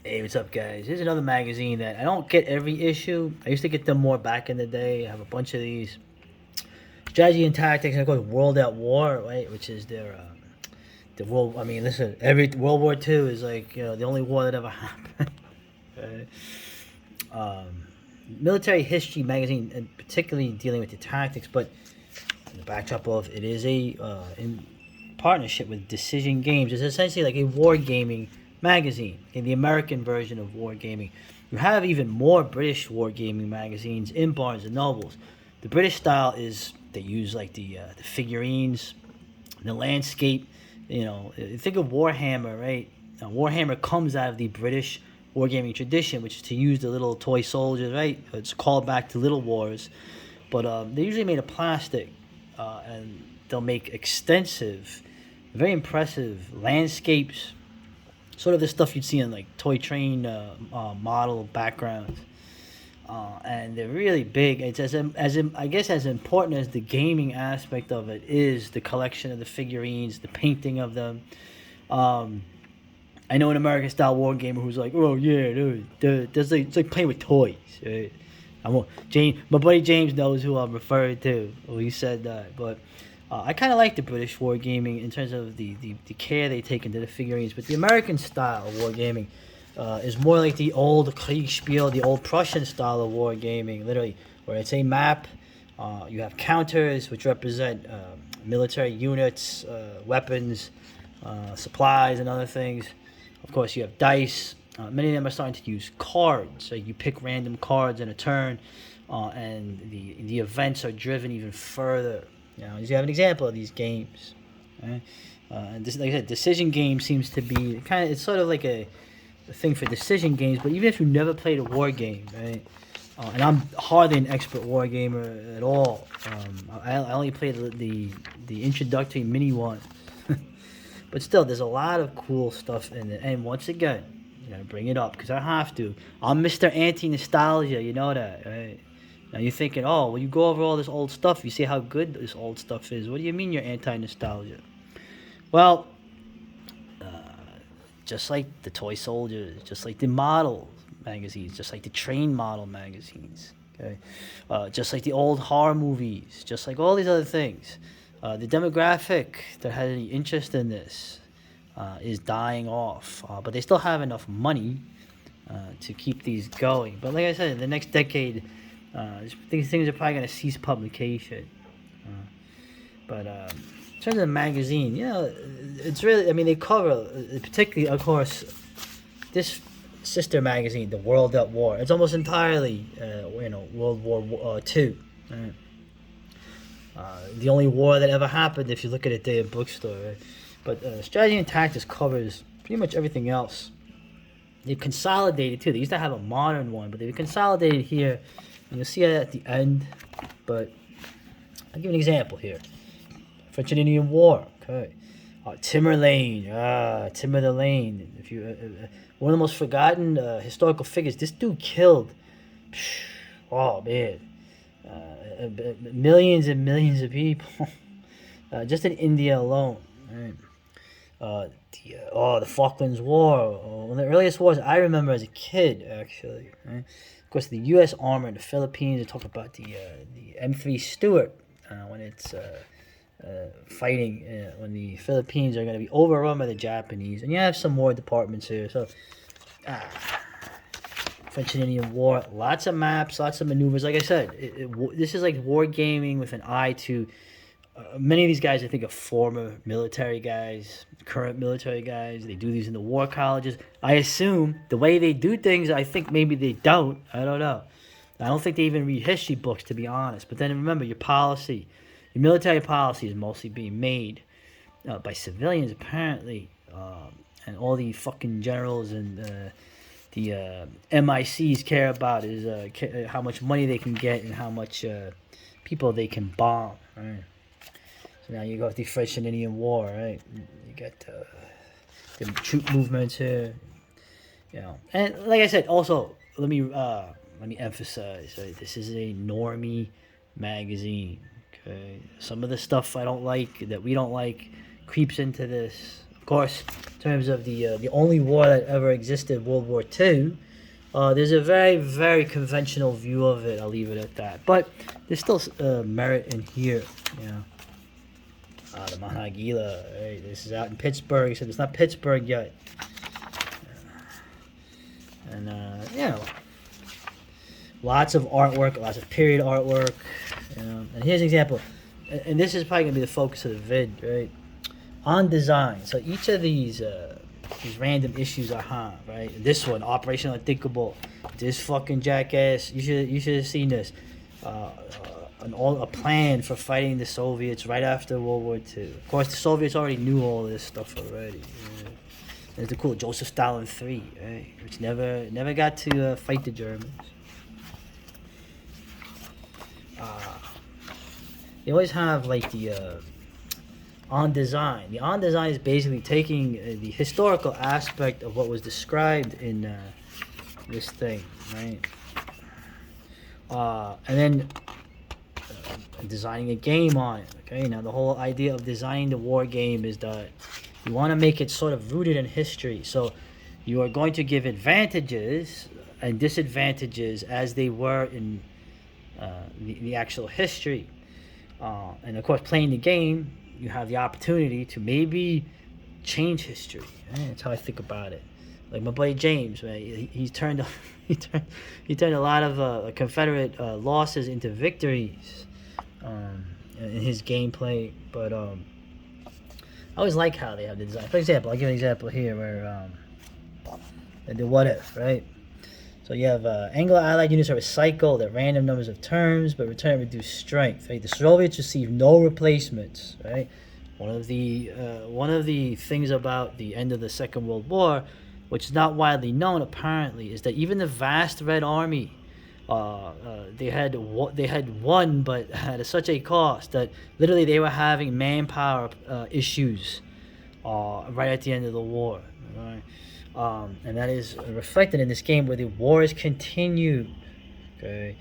Hey, what's up, guys? Here's another magazine that I don't get every issue. I used to get them more back in the day. I have a bunch of these. Strategy and Tactics, I call it World at War, right? Which is the world. I mean, listen, every World War II is like the only war that ever happened. Right? Um, Military history magazine, and particularly dealing with the tactics, but in the backdrop of it is a in partnership with Decision Games. It's essentially like a wargaming magazine, in the American version of wargaming. You have even more British wargaming magazines in Barnes and Nobles. The British style is they use like the figurines, the landscape. Think of Warhammer, right? Warhammer comes out of the British wargaming tradition, which is to use the little toy soldiers, right? It's called back to Little Wars, but they usually made of plastic, and they'll make extensive, very impressive landscapes, sort of the stuff you'd see in like toy train model backgrounds. And they're really big. It's I guess as important as the gaming aspect of it is the collection of the figurines, the painting of them. Um, I know an American style war gamer who's like, oh yeah, dude, it's like playing with toys. Right? James, my buddy James knows who I'm referring to. Well, he said that, but I kind of like the British wargaming in terms of the care they take into the figurines, but the American style of wargaming is more like the old Kriegspiel, the old Prussian style of wargaming, literally, where it's a map. You have counters, which represent military units, weapons, supplies, and other things. Of course, you have dice. Many of them are starting to use cards. So you pick random cards in a turn, and the events are driven even further. You have an example of these games. Right? And this, like I said, decision game seems to be kind of, it's sort of like a thing for decision games. But even if you never played a war game, right? And I'm hardly an expert war gamer at all. I only played the introductory mini one. But still, there's a lot of cool stuff in it. And once again, bring it up because I have to. I'm Mr. Anti Nostalgia, you know that, right? Now you're thinking, oh, well, you go over all this old stuff. You see how good this old stuff is. What do you mean you're anti nostalgia? Well, just like the toy soldiers, just like the model magazines, just like the train model magazines, okay, just like the old horror movies, just like all these other things. The demographic that had any interest in this is dying off, but they still have enough money to keep these going. But like I said, in the next decade, these things are probably going to cease publication. But in terms of the magazine, it's really, I mean, they cover, particularly, of course, this sister magazine, The World at War. It's almost entirely, World War II. Right? The only war that ever happened, if you look at a day in bookstore. Right? But Strategy and Tactics covers pretty much everything else. They've consolidated too. They used to have a modern one, but they've consolidated here, and you'll see it at the end. But I'll give you an example here. French and Indian War. Okay. Timur Lane. Timur the Lane. If you one of the most forgotten historical figures. This dude killed. Oh man, millions and millions of people, just in India alone. Right. The Falklands War. One of the earliest wars I remember as a kid, actually. Right? Of course, the U.S. armor in the Philippines. They talk about the M3 Stuart when it's fighting when the Philippines are going to be overrun by the Japanese, and you have some more departments here. So, French and Indian War, lots of maps, lots of maneuvers. Like I said, this is like war gaming with an eye to many of these guys. I think are former military guys, current military guys. They do these in the war colleges. I assume the way they do things, I think maybe they don't. I don't know. I don't think they even read history books, to be honest. But then remember, your policy, your military policy is mostly being made by civilians, apparently. And all the fucking generals and the MICs care about is how much money they can get and how much people they can bomb. Right? So now you go with the French and Indian War, right? You get the troop movements here, And like I said, also let me emphasize, right? This is a normie magazine. Okay, some of the stuff I don't like, that we don't like, creeps into this. Of course, in terms of the only war that ever existed, World War II, there's a very, very conventional view of it. I'll leave it at that. But there's still merit in here. You know, the Monongahela. Right? This is out in Pittsburgh. So it's not Pittsburgh yet. And you know, lots of artwork, lots of period artwork. You know, and here's an example. And this is probably gonna be the focus of the vid, right? On design. So each of these random issues I have, right? This one, Operation Unthinkable. This fucking jackass. You should have seen this. A plan for fighting the Soviets right after World War II. Of course, the Soviets already knew all this stuff already. Yeah. There's the cool Joseph Stalin 3, right? Which never got to fight the Germans. You always have like the on design. The on design is basically taking the historical aspect of what was described in this thing, right? And then designing a game on it. Okay, now the whole idea of designing the war game is that you want to make it sort of rooted in history. So you are going to give advantages and disadvantages as they were in the actual history. And of course, playing the game, you have the opportunity to maybe change history. Right? That's how I think about it. Like my buddy James, right? He turned he turned a lot of Confederate losses into victories in his gameplay. But I always like how they have the design. For example, I'll give an example here where the what if, right? So you have Anglo-Allied units are recycled at random numbers of turns, but return reduced strength. Right? The Soviets receive no replacements. Right? One of the things about the end of the Second World War, which is not widely known apparently, is that even the vast Red Army, they had won, but at such a cost that literally they were having manpower issues right at the end of the war. Right? And that is reflected in this game where the wars continue. Okay,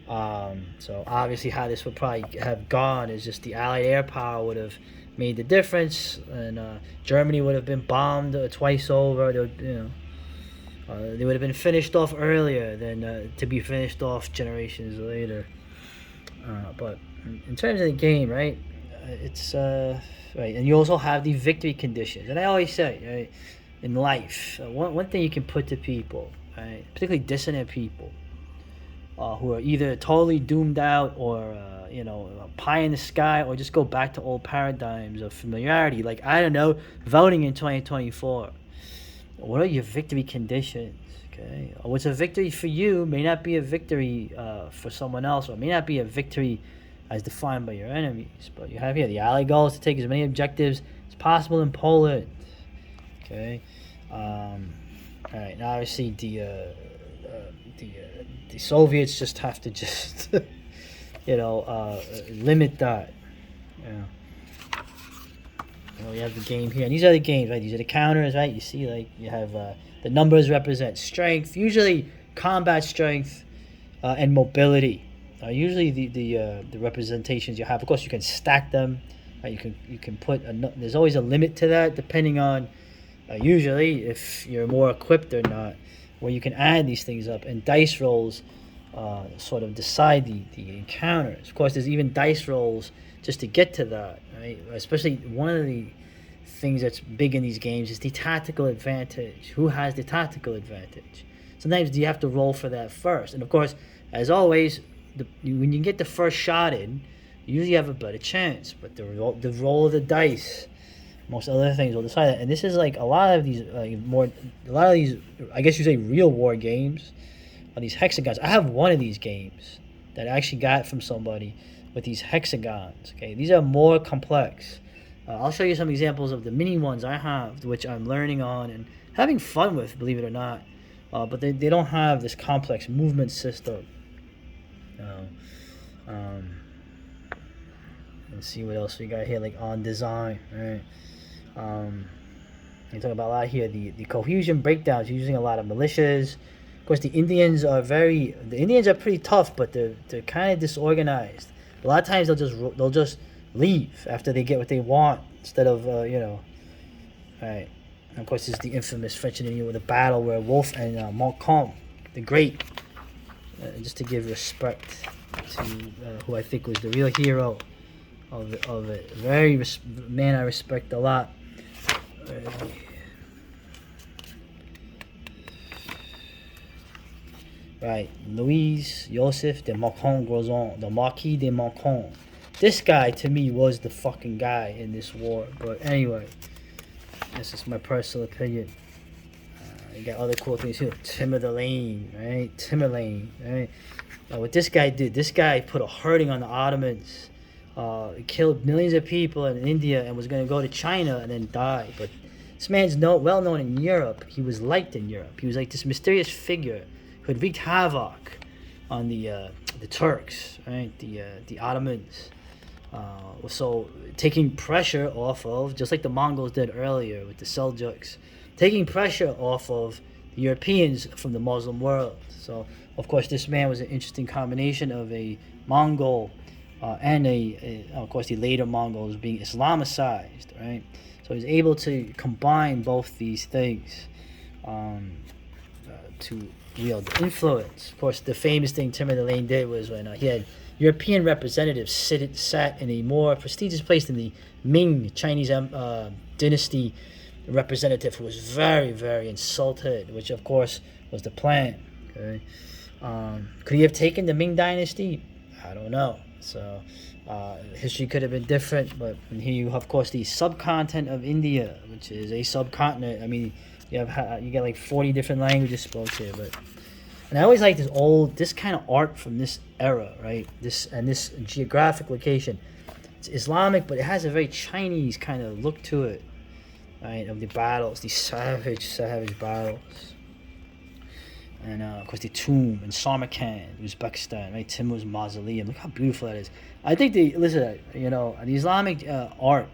so obviously how this would probably have gone is just the Allied air power would have made the difference, and Germany would have been bombed twice over. They would have been finished off earlier than to be finished off generations later. But in terms of the game, right, it's right, and you also have the victory conditions, and I always say, right, in life, one thing you can put to people, right, particularly dissonant people, who are either totally doomed out or pie in the sky, or just go back to old paradigms of familiarity. Like, I don't know, voting in 2024. What are your victory conditions? Okay, what's a victory for you may not be a victory for someone else, or may not be a victory as defined by your enemies. But you have here the Allied goal is to take as many objectives as possible in Poland. Okay. All right. Now obviously the Soviets just have to just limit that. Yeah. We have the game here, and these are the games, right? These are the counters, right? You see, like you have the numbers represent strength, usually combat strength, and mobility. Usually the representations you have. Of course, you can stack them. Right? You can put there's always a limit to that, depending on. Usually, if you're more equipped or not, where you can add these things up, and dice rolls sort of decide the encounters. Of course, there's even dice rolls just to get to that, right? Especially one of the things that's big in these games is the tactical advantage. Who has the tactical advantage? Sometimes you have to roll for that first. And of course, as always, when you get the first shot in, you usually have a better chance. But the roll of the dice, most other things will decide that. And this is like a lot of these, I guess you say real war games, are these hexagons. I have one of these games that I actually got from somebody with these hexagons. Okay, these are more complex. I'll show you some examples of the mini ones I have, which I'm learning on and having fun with, believe it or not. But they don't have this complex movement system. Let's see what else we got here, like on design, right? You talk about a lot here, the cohesion breakdowns, using a lot of militias. Of course, the Indians are pretty tough, but they're kind of disorganized. A lot of times they'll just leave after they get what they want, instead of right? And of course, this is the infamous French and Indian with a battle where Wolfe and Montcalm, the Great, just to give respect to who I think was the real hero of it. Man I respect a lot. Right, Louis Joseph de Montcalm Grosjean, the Marquis de Montcalm. This guy to me was the fucking guy in this war. But anyway, this is my personal opinion. You got other cool things too. Tamerlane, right? Tamerlane, right? What this guy did, this guy put a hurting on the Ottomans. Killed millions of people in India and was going to go to China and then die. But this man's well known in Europe. He was liked in Europe. He was like this mysterious figure who had wreaked havoc on the Turks, right? The Ottomans. So taking pressure off of, just like the Mongols did earlier with the Seljuks, taking pressure off of the Europeans from the Muslim world. So of course this man was an interesting combination of a Mongol and of course the later Mongols being Islamicized, right? So he's able to combine both these things to wield influence. Of course, the famous thing Tamerlane did was when he had European representatives sat in a more prestigious place than the Ming Chinese dynasty representative, who was very, very insulted, which of course was the plan. Okay, could he have taken the Ming dynasty? I don't know. So history could have been different, but here you have, of course, the subcontinent of India, which is a subcontinent. I mean, you get like 40 different languages spoken here, but and I always like this kind of art from this era, right? This geographic location. It's Islamic, but it has a very Chinese kind of look to it, right? Of the battles, these savage battles. And of course the tomb in Samarkand, Uzbekistan, right? Timur's mausoleum. Look how beautiful that is. I think the Islamic art,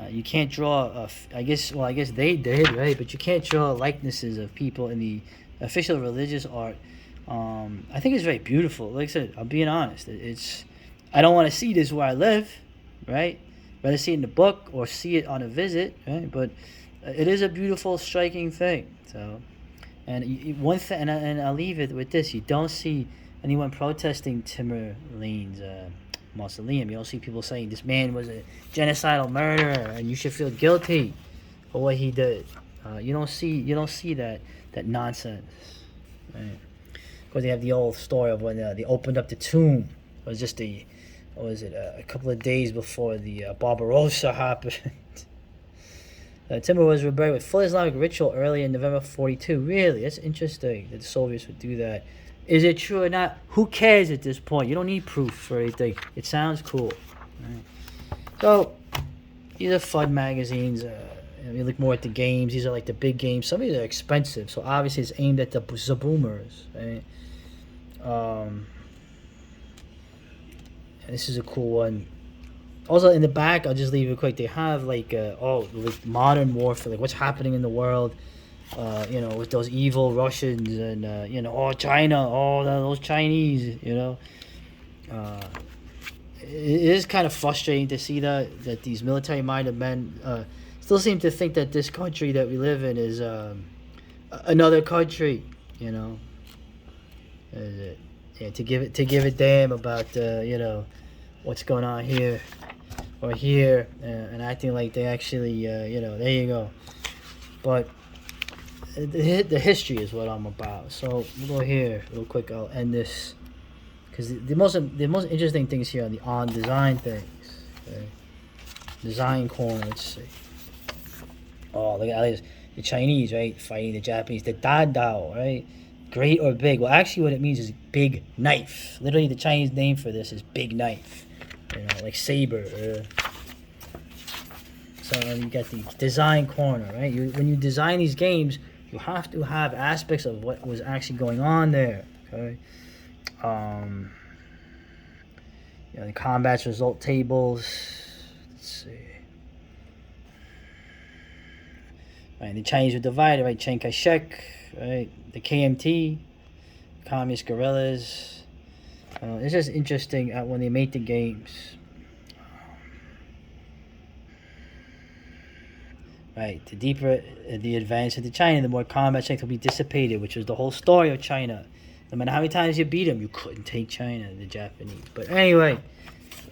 you can't draw. I guess they did, right? But you can't draw likenesses of people in the official religious art. I think it's very beautiful. Like I said, I'm being honest. I don't want to see this where I live, right? Rather see it in the book or see it on a visit, right? But it is a beautiful, striking thing. So. And one thing, and I'll leave it with this: you don't see anyone protesting Tamerlane's mausoleum. You don't see people saying this man was a genocidal murderer and you should feel guilty for what he did. You don't see that nonsense. Right? Because they have the old story of when they opened up the tomb. It was just a couple of days before the Barbarossa happened. Timur was reburied with full Islamic ritual early in November 42. Really? That's interesting that the Soviets would do that. Is it true or not? Who cares at this point? You don't need proof for anything. It sounds cool. Right? So, these are fun magazines. You look more at the games. These are like the big games. Some of these are expensive. So, obviously, it's aimed at the boomers. Right? And this is a cool one. Also, in the back, I'll just leave it quick. They have like modern warfare, like what's happening in the world, with those evil Russians and China, those Chinese, it is kind of frustrating to see that these military-minded men still seem to think that this country that we live in is another country, to give a damn about what's going on here. Or here, and acting like they actually, there you go. But the history is what I'm about. So we'll go here real quick. I'll end this because the most interesting things here are on design things. Okay? Design corner. Let's see. Oh, look at this. The Chinese, right, fighting the Japanese. The Dadao, right, great or big. Well, actually, what it means is big knife. Literally, the Chinese name for this is big knife. Like saber. So you got the design corner, right? When you design these games, you have to have aspects of what was actually going on there. Okay. The combat result tables. Let's see. Right, the Chinese were divided, right? Chiang Kai-shek, right? The KMT, communist guerrillas. It's just interesting when they make the games. right? The deeper the advance into China, the more combat strength will be dissipated, which was the whole story of China. No matter how many times you beat them, you couldn't take China, the Japanese. But anyway,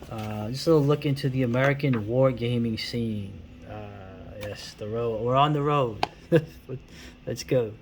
just a little look into the American wargaming scene. Yes, the road. We're on the road. Let's go.